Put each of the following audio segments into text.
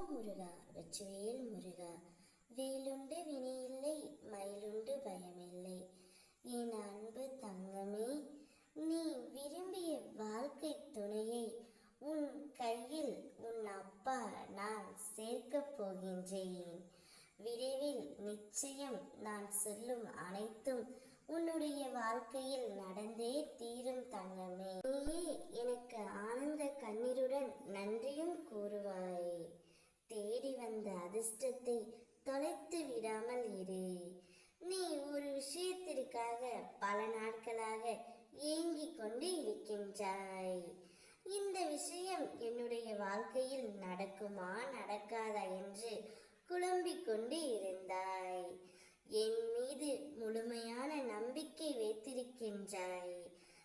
முருகா வெற்றிவேல் முருகா, வேலுண்டு வினையில்லை மயிலுண்டு பயமில்லை. என் அன்பு தங்கமே, நீ விரும்பிய வாழ்க்கை துணையை உன் கையில் உன் அப்பா நான் சேர்க்கப் போகின்றேன். விரைவில் நிச்சயம் நான் சொல்லும் அனைத்தும் உன்னுடைய வாழ்க்கையில் நடந்தே தீரும் தங்கமே. நீயே எனக்கு ஆனந்த கண்ணீருடன் நன்றியும் கூறுவாய். தேடி வந்த அதிர்ஷ்டத்தை தொலைத்து விடாமல் இரு. நீ ஒரு விஷயத்திற்காக பல நாட்களாக ஏங்கிக் கொண்டு இருக்கின்றாய். இந்த விஷயம் என்னுடைய வாழ்க்கையில் நடக்குமா நடக்காதா என்று குழம்பிக் கொண்டு இருந்தாய். என் மீது முழுமையான நம்பிக்கை வைத்திருக்கின்றாய்.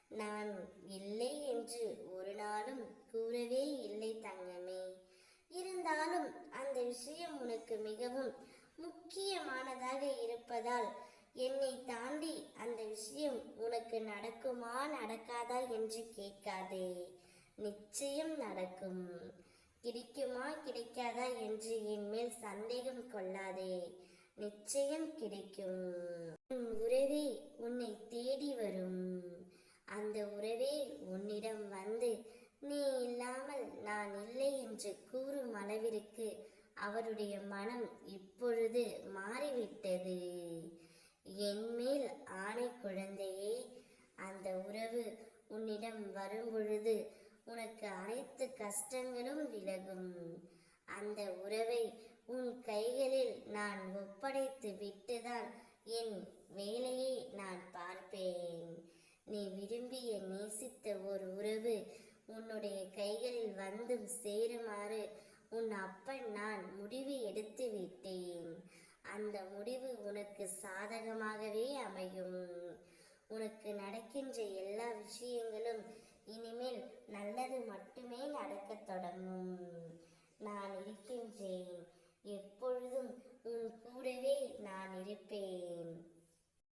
நான் இல்லை என்று ஒரு நாளும் கூறவே இல்லை தங்கமே. இருந்தாலும் அந்த விஷயம் உனக்கு மிகவும் முக்கியமானதாக இருப்பதால் என்னை தாண்டி அந்த விஷயம் உனக்கு நடக்குமா நடக்காதா என்று கேட்காதே. நிச்சயம் நடக்கும். கிடைக்குமா கிடைக்காதா என்று என் மேல் சந்தேகம் கொள்ளாதே. நிச்சயம் கிடைக்கும். உன் உறவே உன்னை தேடி வரும். அந்த உறவே உன்னிடம் வந்து நீ இல்லாமல் நான் இல்லை என்று கூறும் அளவிற்கு அவருடைய மனம் இப்பொழுது மாறிவிட்டது. என் மேல் ஆணை குழந்தையே, அந்த உறவு உன்னிடம் வரும் பொழுது உனக்கு அனைத்து கஷ்டங்களும் விலகும். அந்த உறவை உன் கைகளில் நான் ஒப்படைத்து விட்டுதான் என் வேலையை நான் பார்ப்பேன். நீ விரும்பிய நேசித்த ஒரு உறவு உன்னுடைய கைகளில் வந்து சேருமாறு உன் அப்பன் நான் முடிவு எடுத்து விட்டேன். அந்த முடிவு உனக்கு சாதகமாகவே அமையும். உனக்கு நடக்கின்ற எல்லா விஷயங்களும் இனிமேல் நல்லது மட்டுமே நடக்கத் தொடங்கும். நான் இருக்கின்றேன். எப்பொழுதும் உன் கூடவே நான் இருப்பேன்.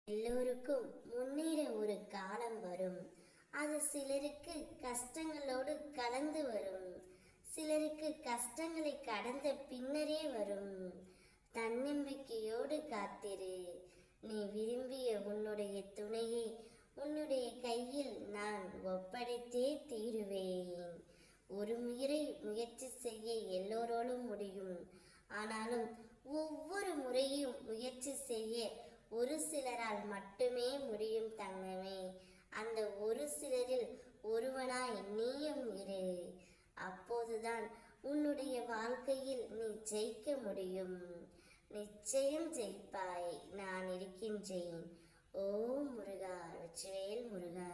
எல்லோருக்கும் முன்னேற ஒரு காலம் வரும். அது சிலருக்கு கஷ்டங்களோடு கலந்து வரும். சிலருக்கு கஷ்டங்களை கடந்த பின்னரே வரும். தன்னம்பிக்கையோடு காத்திரு. நீ விரும்பிய உன்னுடைய துணையை உன்னுடைய கையில் நான் ஒப்படைத்தே தீருவேன். ஒரு முயற்சி செய்ய எல்லோரோடும் முடியும். ஆனாலும் ஒவ்வொரு முறையும் முயற்சி செய்ய ஒரு சிலரால் மட்டுமே முடியும் தங்கமே. அந்த ஒரு சிலரில் ஒருவனாய் நீயும் இரு. அப்போதுதான் உன்னுடைய வாழ்க்கையில் நீ ஜெயிக்க முடியும். நிச்சயம் ஜெயிப்பாய். நான் இருக்கின்றேன். ஓ முருகா வெற்றிவேல் முருகா.